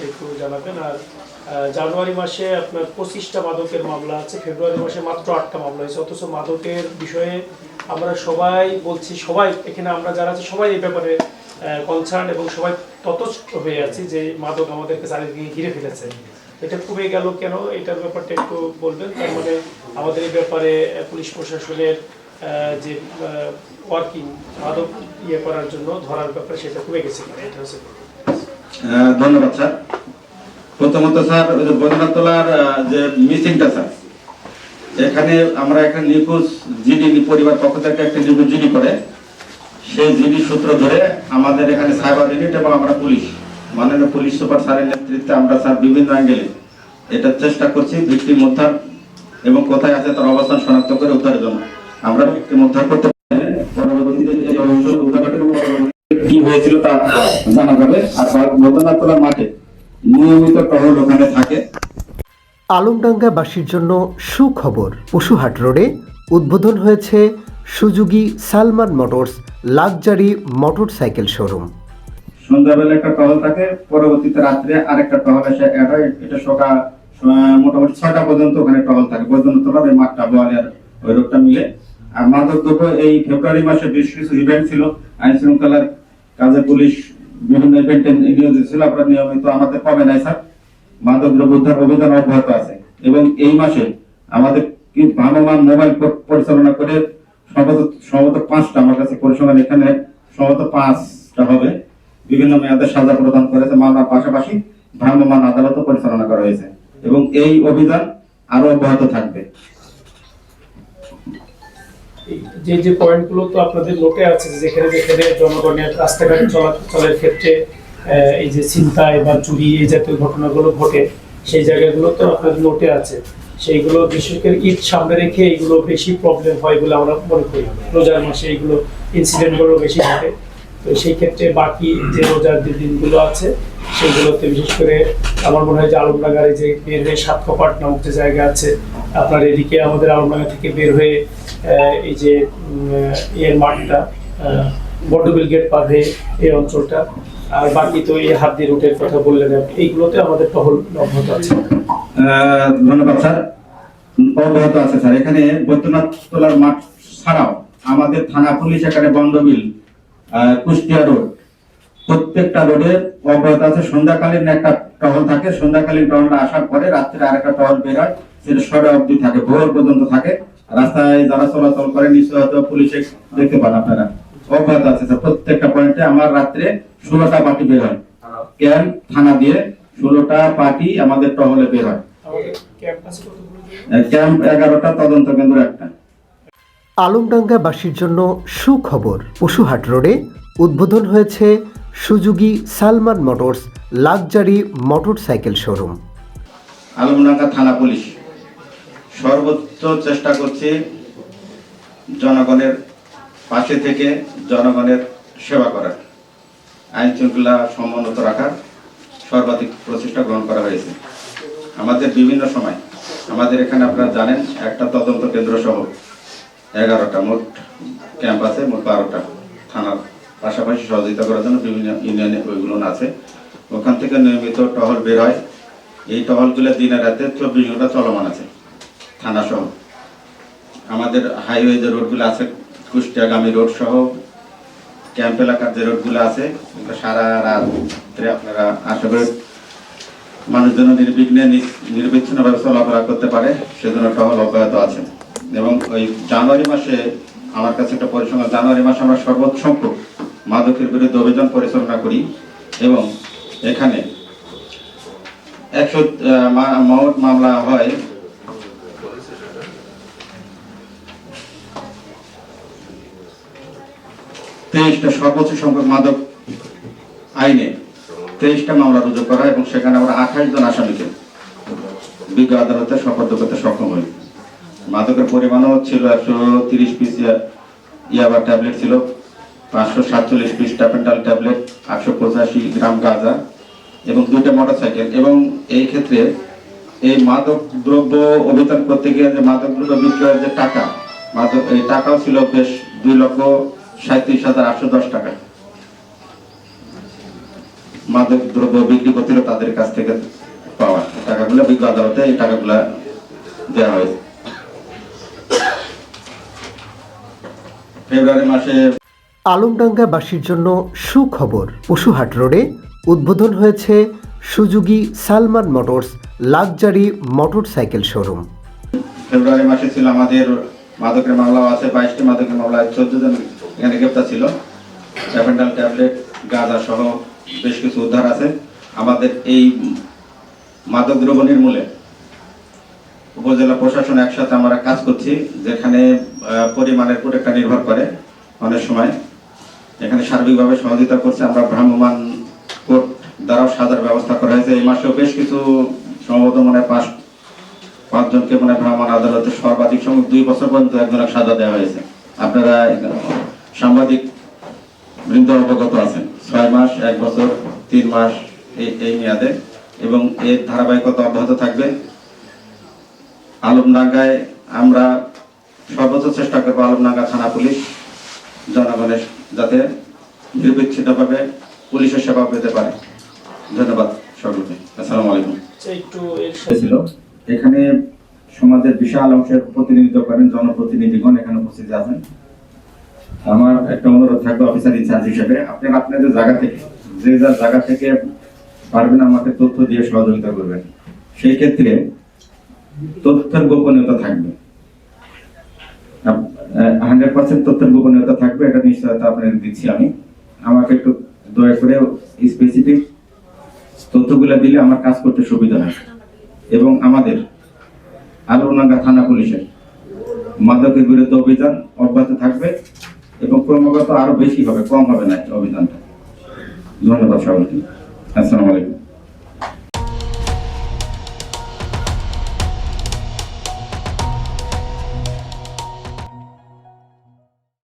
সেটা একটু জানাবেন। আর জানুয়ারি মাসে আপনার 25টা মাদকের মামলা আছে, ফেব্রুয়ারি মাসে মাত্র 8টা মামলা হয়েছে। অথচ মাদকের বিষয়ে আমরা সবাই বলছি, সবাই এখানে আমরা যারা আছি সবাই এই ব্যাপারে কনসার্ন এবং সবাই ততস্থ হয়ে আছি যে মাদক আমাদেরকে চারিদিকে ঘিরে ফেলেছে। এটা কমে গেল কেন, এটার ব্যাপারটা একটু বলবেন। তার মানে আমাদের এই ব্যাপারে পুলিশ প্রশাসনের যে ওয়ার্কিং মাদক করার জন্য ধরার ব্যাপারে সেটা কমে গেছে কিনা, এটা হচ্ছে। ধন্যবাদ স্যার। প্রথমত স্যার ওই যে বন্যাতলার যে মিসিংটা স্যার, এখানে আমরা একটা নিখোঁজ জিডি পরিবার পক্ষ থেকে একটা নিখোঁজ জিডি করে সেই জিডি সূত্র ধরে আমাদের এখানে সাইবার ইউনিট এবং আমরা পুলিশ মাননীয় পুলিশ সুপার স্যারের নেতৃত্বে আমরা স্যার বিভিন্ন অ্যাঙ্গেলে এটা চেষ্টা করছি ভিকটিম উদ্ধার এবং কোথায় আছে তার অবস্থান শনাক্ত করে উদ্ধারের জন্য। আমরা ভিকটিম উদ্ধার করতে পরবর্তীতে কি হয়েছিল তা জানা যাবে। আর বন্যাতলার মাঠে নিয়মিত টহল ওখানে থাকে। আলমডাঙ্গাবাসীর জন্য সুখবর, পশুহাট রোডে উদ্বোধন হয়েছে Suzuki Salman motors luxury motorcycle showroom. সন্ধ্যাবেলা একটা টহল থাকে, পরবর্তীতে রাত্রে আরেকটা টহল এসে অ্যাড হয়। এটা সকাল মোটামুটি 6টা পর্যন্ত ওখানে টহল থাকে, বৈদ্যনাথতলার এই মাঠটা বোয়ালিয়ার ওই রোডটা মিলে। আর মাদক দ্রব্য এই ফেব্রুয়ারি মাসে বেশ কিছু ইভেন্ট ছিল, আইন শৃঙ্খলার কাজে পুলিশ বিভিন্ন ইভেন্টে নিয়োজিত ছিল। আপনারা নিয়মিত আমাদের কমে নাই স্যার, মাদক দ্রব্য উদ্ধার অভিযান অব্যাহত আছে। এবং এই মাসে আমাদের কি ভ্রাম্যমাণ মোবাইল পরিচালনা করে সম্ভবত 5টা, আমার কাছে পরিসংখ্যান এখানে সম্ভবত 5টা হবে, বিভিন্ন মেয়াদে সাজা প্রদান করেছে। মামলার পাশাপাশি ভ্রাম্যমাণ আদালত পরিচালনা করা হয়েছে এবং এই অভিযান আরো অব্যাহত থাকবে। যে যে পয়েন্টগুলো তো আপনাদের নোটে আছে, যেখানে যেখানে জনগণের রাস্তাঘাটে চলাচলের ক্ষেত্রে এই যে ছিনতাই বা চুরি এই জাতীয় ঘটনাগুলো ঘটে, সেই জায়গাগুলো তো আপনাদের নোটে আছে। সেইগুলো বিশেষ করে ঈদ সামনে রেখে এইগুলো বেশি প্রবলেম হয় বলে আমরা মনে করি। রোজার মাসে এইগুলো ইনসিডেন্টগুলো বেশি ঘটে। তো সেই ক্ষেত্রে বাকি যে রোজার যে দিনগুলো আছে সেগুলোতে বিশেষ করে আমার মনে হয় যে আলমডাঙ্গার যে বের হয়ে সাতকপাট নামক যে জায়গা আছে, আপনার এদিকে আমাদের আলমডাঙ্গা থেকে বের হয়ে এই যে এর মাঠটা বড়বিল গেট পার হয়ে এই অঞ্চলটা, আর বাকি তো এই হাতদি রুটের কথা বললেন, এইগুলোতে আমাদের টহল অব্যাহত আছে। ধন্যবাদ স্যার। অব্যাহত আছে স্যার। এখানে বৈদ্যনাথতলার মাঠ ছাড়াও আমাদের থানা পুলিশ এখানে বন্ধবিল, কুষ্টিয়া রোড, প্রত্যেকটা রোডে অব্যাহত আছে। সন্ধ্যাকালীন একটা টহল থাকে, সন্ধ্যাকালীন টহলটা আসার পরে রাত্রে আরেকটা টহল বের হয়, সেটা 6টা অবধি থাকে, ভোর পর্যন্ত থাকে। রাস্তায় যারা চলাচল করে নিশ্চয় হয়তো পুলিশে দেখতে পান আপনারা, অব্যাহত আছে স্যার। প্রত্যেকটা পয়েন্টে আমার রাত্রে 16টা পার্টি বের হয়, ক্যাম্প থানা দিয়ে 16টা পার্টি আমাদের টহলে বের হয়। ক্যাম্প 11টা, তদন্ত কেন্দ্র 1টা। আলমডাঙ্গাবাসীর জন্য সুখবর, পশুহাট রোডে উদ্বোধন হয়েছে Suzuki Salman motors luxury motorcycle showroom. Alamdanga থানা পুলিশ সর্বোচ্চ চেষ্টা করছে জনগণের পাশে থেকে জনগণের সেবা করার, আইন শৃঙ্খলা সমুন্নত রাখার সর্বাধিক প্রচেষ্টা গ্রহণ করা হয়েছে। আমাদের বিভিন্ন সময় আমাদের এখানে আপনারা জানেন একটা তদন্ত কেন্দ্র সহ 11টা মোট ক্যাম্প আছে, মোট 12টা থানার পাশাপাশি সহযোগিতা করার জন্য বিভিন্ন ইউনিয়নে ওইগুলো আছে। ওখান থেকে নিয়মিত টহল বের হয়। এই টহলগুলো দিনে রাতে 24 ঘন্টা চলমান আছে থানা সহ। আমাদের হাইওয়ে যে রোডগুলো আছে, কুষ্টিয়াগামী রোড সহ ক্যাম্প এলাকার যে রোডগুলো আছে, সারা রাত্রে আপনারা আশা করি মানুষজন নির্বিঘ্নে নির্বিচ্ছিন্নভাবে চলাফেরা করতে পারে, সেজন্য টহল অব্যাহত আছে। এবং ওই জানুয়ারি মাসে আমার কাছে একটা পরিসংখ্যান, জানুয়ারি মাসে আমরা সর্বোচ্চ সংখ্যক মাদকের বিরুদ্ধে অভিযান পরিচালনা করি এবং এখানে 100 মোট মামলা হয়। সর্বোচ্চ সংখ্যক মাদক আইনে 23টা মামলা রুজু করা এবং সেখানে আমরা 28 জন আসামিকে বিজ্ঞ আদালতে সোপর্দ করতে সক্ষম হই। মাদকের পরিমাণও ছিল 130 পিস ইয়াবা ট্যাবলেট ছিল, 547 পিস ট্যাপেন্টাল ট্যাবলেট, 885 গ্রাম গাঁজা এবং 2টা মোটরসাইকেল। এবং এই ক্ষেত্রে এই মাদক দ্রব্য অভিযান করতে গিয়ে যে মাদক দ্রব্য বিক্রয়ের যে টাকা, এই টাকাও ছিল বেশ 2,37,810 টাকা। মাদক দ্রব্য বিক্রি করছিল তাদের কাছ থেকে পাওয়া টাকাগুলো বিজ্ঞ আদালতে এই টাকাগুলা দেওয়া হয়েছে। ফেব্রুয়ারি মাসে আলমডাঙ্গাবাসীর জন্য সুখবর, পশুহাট রোডে উদ্বোধন হয়েছে Suzuki Salman motors luxury motorcycle showroom. February মাসে ছিল আমাদের মাদকের মামলাও আছে, 22টি মাদকের মামলায় 14 জন এখানে গ্রেপ্তার ছিল। ক্যাপেন্ডাল ট্যাবলেট, গাঁজা সহ বেশ কিছু উদ্ধার আছে। আমাদের এই মাদক দ্রব্য নির্মূলে উপজেলা প্রশাসন একসাথে আমরা কাজ করছি, যেখানে পরিমাণের উপর একটা নির্ভর করে অনেক সময়। এখানে সার্বিকভাবে সহযোগিতা করছে। আমরা ভ্রাম্যমাণ কোর্ট দ্বারাও সাজার ব্যবস্থা করা হয়েছে। এই মাসেও বেশ কিছু সম্ভবত মনে হয় 5 জনকে মনে হয় ভ্রাম্যমাণ আদালতে সর্বাধিক সংখ্যক 2 বছর পর্যন্ত একজনের সাজা দেওয়া হয়েছে। আপনারা সাংবাদিক বৃন্দ অবগত আছেন, 6 মাস, 1 বছর, 3 মাস এই মেয়াদে, এবং এর ধারাবাহিকতা অব্যাহত থাকবে। আলমডাঙ্গায় আমরা সর্বোচ্চ চেষ্টা করবো আলমডাঙ্গা থানা পুলিশ জনগণের যাতে নির্বিচ্ছিন্নভাবে পুলিশের সেবা পেতে পারে। ধন্যবাদ সকলকে। আসসালামু আলাইকুম। একটু ছিল এখানে সমাজের বিশাল অংশের প্রতিনিধিত্ব করেন জনপ্রতিনিধিগণ এখানে উপস্থিত আছেন। আমার একটা অনুরোধ থাকবে অফিসার ইনচার্জ হিসেবে, আপনারা আপনাদের জায়গা থেকে যে যার জায়গা থেকে পারবেন আমাকে তথ্য দিয়ে সহযোগিতা করবেন। সেই ক্ষেত্রে তথ্যের গোপনীয়তা থাকবে, 100% তথ্যের গোপনীয়তা থাকবে, এটা নিশ্চয়তা আপনাদের দিচ্ছি আমি। আমাকে একটু দয়া করে স্পেসিফিক তথ্যগুলো দিলে আমার কাজ করতে সুবিধা হয়। এবং আমাদের আলমডাঙ্গা থানা পুলিশের মাদকের বিরুদ্ধে অভিযান অব্যাহত থাকবে এবং ক্রমাগত আরো বেশি হবে, কম হবে না অভিযানটা। ধন্যবাদ সবাইকে। আসসালামু আলাইকুম।